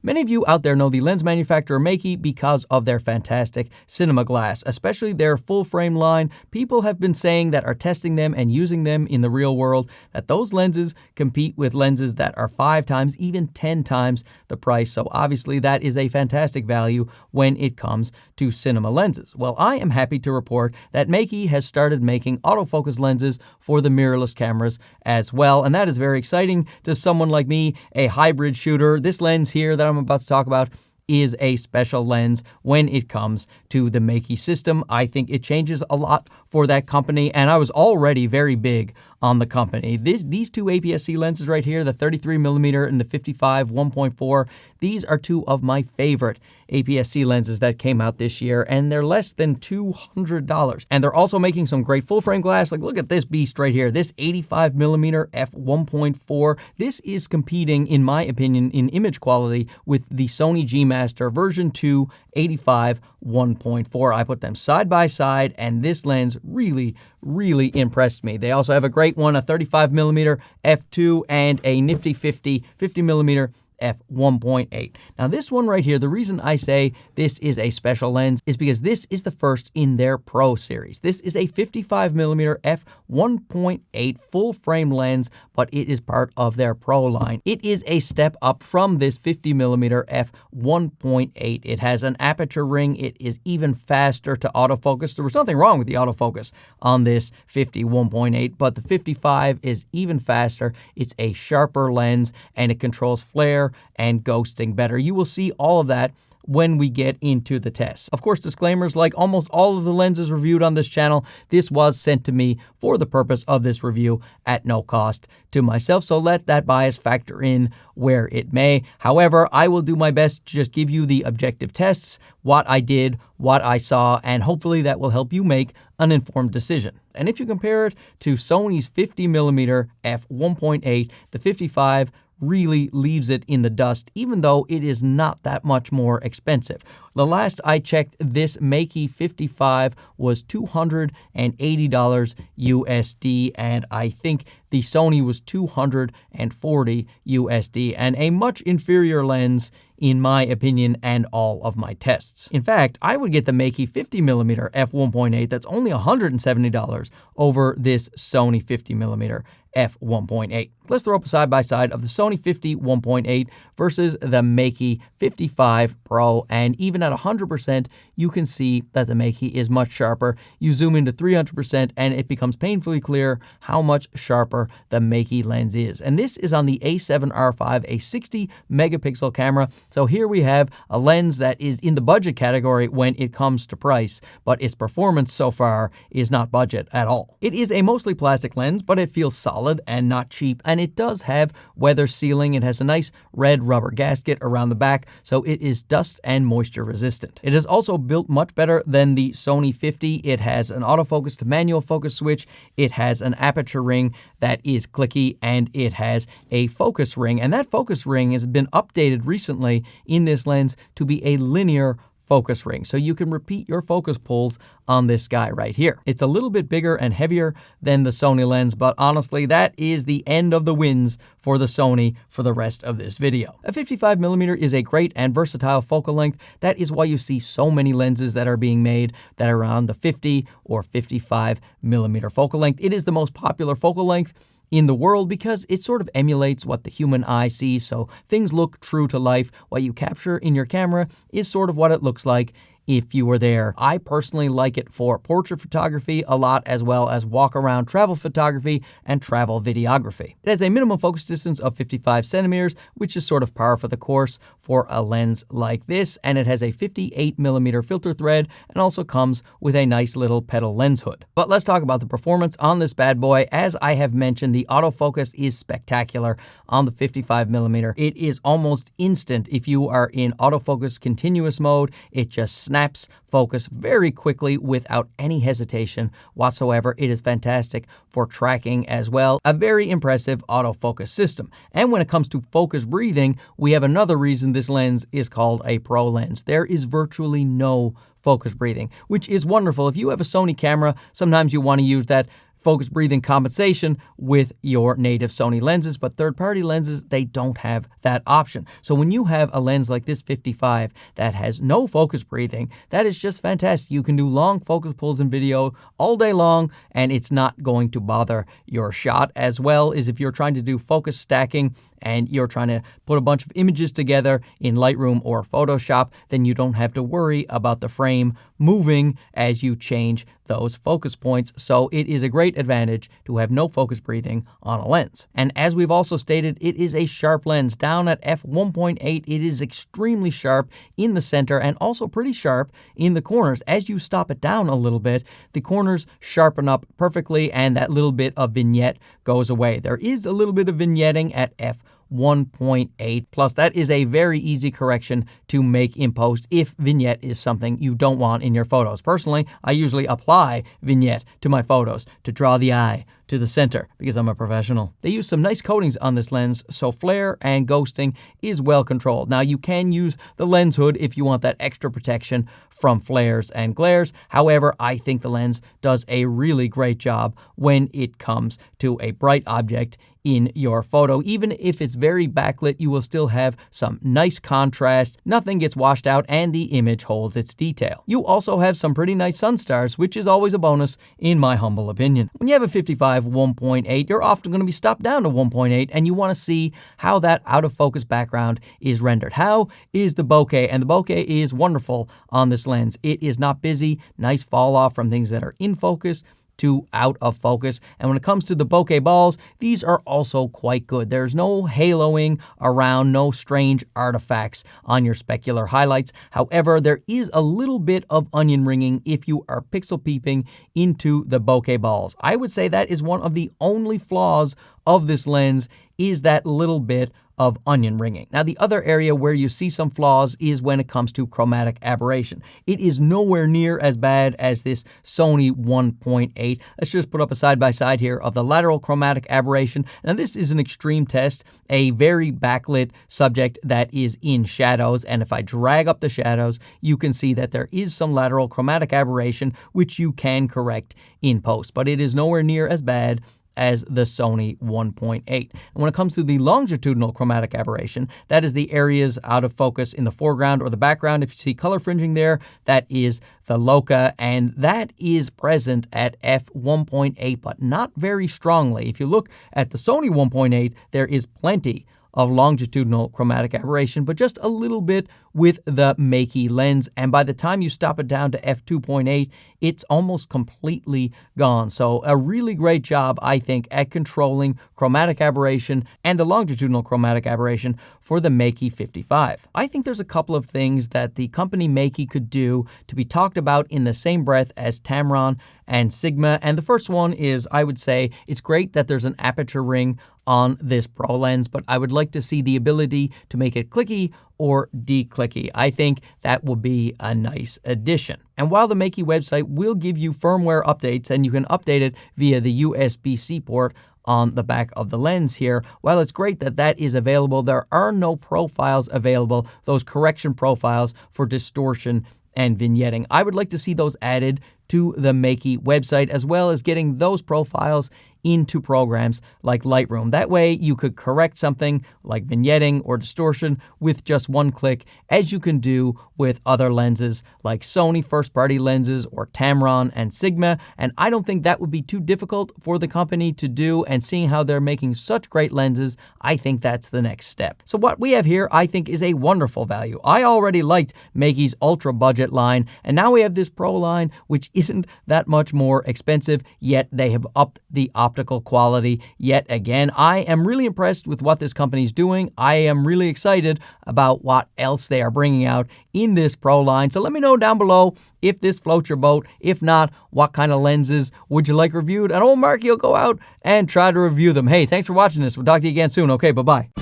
Many of you out there know the lens manufacturer Meike because of their fantastic cinema glass, especially their full-frame line. People have been saying that are testing them and using them in the real world that those lenses compete with lenses that are 5 times, even 10 times the price. So obviously that is a fantastic value when it comes to cinema lenses. Well, I am happy to report that Meike has started making autofocus lenses for the mirrorless cameras as well, and that is very exciting to someone like me, a hybrid shooter. This lens here that I'm about to talk about is a special lens when it comes to the Meike system. I think it changes a lot for that company, and I was already very big on the company. These two APS-C lenses right here, the 33mm and the 55 1.4, these are two of my favorite APS-C lenses that came out this year, and they're less than $200. And they're also making some great full-frame glass. Like, look at this beast right here, this 85mm f1.4. This is competing, in my opinion, in image quality with the Sony G Master version 2 85 1.4. I put them side by side, and this lens really impressed me. They also have a great one, a 35mm f2 and a nifty 50mm f1.8. Now this one right here, the reason I say this is a special lens is because this is the first in their Pro series. This is a 55mm f1.8 full frame lens, but it is part of their Pro line. It is a step up from this 50mm f1.8. It has an aperture ring. It is even faster to autofocus. There was nothing wrong with the autofocus on this 51.8, but the 55 is even faster. It's a sharper lens, and it controls flare and ghosting better. You will see all of that when we get into the tests. Of course, disclaimers, like almost all of the lenses reviewed on this channel, this was sent to me for the purpose of this review at no cost to myself, so let that bias factor in where it may. However, I will do my best to just give you the objective tests, what I did, what I saw, and hopefully that will help you make an informed decision. And if you compare it to Sony's 50mm f1.8, the 55 really leaves it in the dust, even though it is not that much more expensive. The last I checked, this Meike 55 was $280 USD, and I think the Sony was $240 USD, and a much inferior lens in my opinion and all of my tests. In fact, I would get the Meike 50mm f1.8 that's only $170 over this Sony 50mm f1.8. Let's throw up a side-by-side of the Sony 50 1.8 versus the Meike 55 Pro, and even at 100%, you can see that the Meike is much sharper. You zoom into 300% and it becomes painfully clear how much sharper the Meike lens is. And this is on the A7R5, a 60 megapixel camera. So here we have a lens that is in the budget category when it comes to price, but its performance so far is not budget at all. It is a mostly plastic lens, but it feels solid and not cheap, and it does have weather sealing. It has a nice red rubber gasket around the back, so it is dust and moisture resistant. It is also built much better than the Sony 50. It has an autofocus to manual focus switch, it has an aperture ring that is clicky, and it has a focus ring, and that focus ring has been updated recently in this lens to be a linear focus ring, so you can repeat your focus pulls on this guy right here. It's a little bit bigger and heavier than the Sony lens, but honestly, that is the end of the wins for the Sony for the rest of this video. A 55mm is a great and versatile focal length. That is why you see so many lenses that are being made that are around the 50 or 55mm focal length. It is the most popular focal length in the world because it sort of emulates what the human eye sees, so things look true to life. What you capture in your camera is sort of what it looks like if you were there. I personally like it for portrait photography a lot, as well as walk around travel photography and travel videography. It has a minimum focus distance of 55 centimeters, which is sort of par for the course for a lens like this, and it has a 58mm filter thread and also comes with a nice little petal lens hood. But let's talk about the performance on this bad boy. As I have mentioned, the autofocus is spectacular on the 55mm. It is almost instant if you are in autofocus continuous mode. It just snaps focus very quickly without any hesitation whatsoever. It is fantastic for tracking as well. A very impressive autofocus system. And when it comes to focus breathing, we have another reason this lens is called a Pro lens. There is virtually no focus breathing, which is wonderful. If you have a Sony camera, sometimes you want to use that focus breathing compensation with your native Sony lenses, but third-party lenses, they don't have that option. So when you have a lens like this 55 that has no focus breathing, that is just fantastic. You can do long focus pulls in video all day long, and it's not going to bother your shot, as well as if you're trying to do focus stacking and you're trying to put a bunch of images together in Lightroom or Photoshop, then you don't have to worry about the frame moving as you change those focus points. So it is a great advantage to have no focus breathing on a lens. And as we've also stated, it is a sharp lens. Down at f1.8, it is extremely sharp in the center and also pretty sharp in the corners. As you stop it down a little bit, the corners sharpen up perfectly and that little bit of vignette goes away. There is a little bit of vignetting at f1.8, plus that is a very easy correction to make in post if vignette is something you don't want in your photos. Personally, I usually apply vignette to my photos to draw the eye to the center because I'm a professional. They use some nice coatings on this lens, so flare and ghosting is well controlled. Now you can use the lens hood if you want that extra protection from flares and glares. However, I think the lens does a really great job when it comes to a bright object in your photo. Even if it's very backlit, you will still have some nice contrast, nothing gets washed out, and the image holds its detail. You also have some pretty nice Sunstars, which is always a bonus in my humble opinion. When you have a 55 1.8, you're often going to be stopped down to 1.8, and you want to see how that out of focus background is rendered. How is the bokeh? And the bokeh is wonderful on this lens. It is not busy, nice fall off from things that are in focus to out of focus. And when it comes to the bokeh balls, these are also quite good. There's no haloing around, no strange artifacts on your specular highlights. However, there is a little bit of onion ringing if you are pixel peeping into the bokeh balls. I would say that is one of the only flaws of this lens, is that little bit of onion ringing. Now, the other area where you see some flaws is when it comes to chromatic aberration. It is nowhere near as bad as this Sony 1.8. Let's just put up a side-by-side here of the lateral chromatic aberration. Now, this is an extreme test, a very backlit subject that is in shadows, and if I drag up the shadows, you can see that there is some lateral chromatic aberration, which you can correct in post, but it is nowhere near as bad as the Sony 1.8. And when it comes to the longitudinal chromatic aberration, that is the areas out of focus in the foreground or the background. If you see color fringing there, that is the LOCA, and that is present at f1.8, but not very strongly. If you look at the Sony 1.8, there is plenty of longitudinal chromatic aberration, but just a little bit with the Meike lens, and by the time you stop it down to f2.8, it's almost completely gone. So a really great job, I think, at controlling chromatic aberration and the longitudinal chromatic aberration for the Meike 55. I think there's a couple of things that the company Meike could do to be talked about in the same breath as Tamron and Sigma, and the first one is, I would say, it's great that there's an aperture ring on this Pro lens, but I would like to see the ability to make it clicky or declicky. I think that would be a nice addition. And while the Meike website will give you firmware updates and you can update it via the USB-C port on the back of the lens here, while it's great that that is available, there are no profiles available, those correction profiles for distortion and vignetting. I would like to see those added to the Meike website, as well as getting those profiles into programs like Lightroom. That way you could correct something like vignetting or distortion with just one click, as you can do with other lenses like Sony first-party lenses or Tamron and Sigma, and I don't think that would be too difficult for the company to do, and seeing how they're making such great lenses, I think that's the next step. So what we have here, I think, is a wonderful value. I already liked Meike's ultra budget line, and now we have this Pro line, which isn't that much more expensive, yet they have upped the optical quality yet again. I am really impressed with what this company is doing. I am really excited about what else they are bringing out in this Pro line. So let me know down below if this floats your boat. If not, what kind of lenses would you like reviewed? And old Marky will go out and try to review them. Hey, thanks for watching this. We'll talk to you again soon. Okay, bye-bye.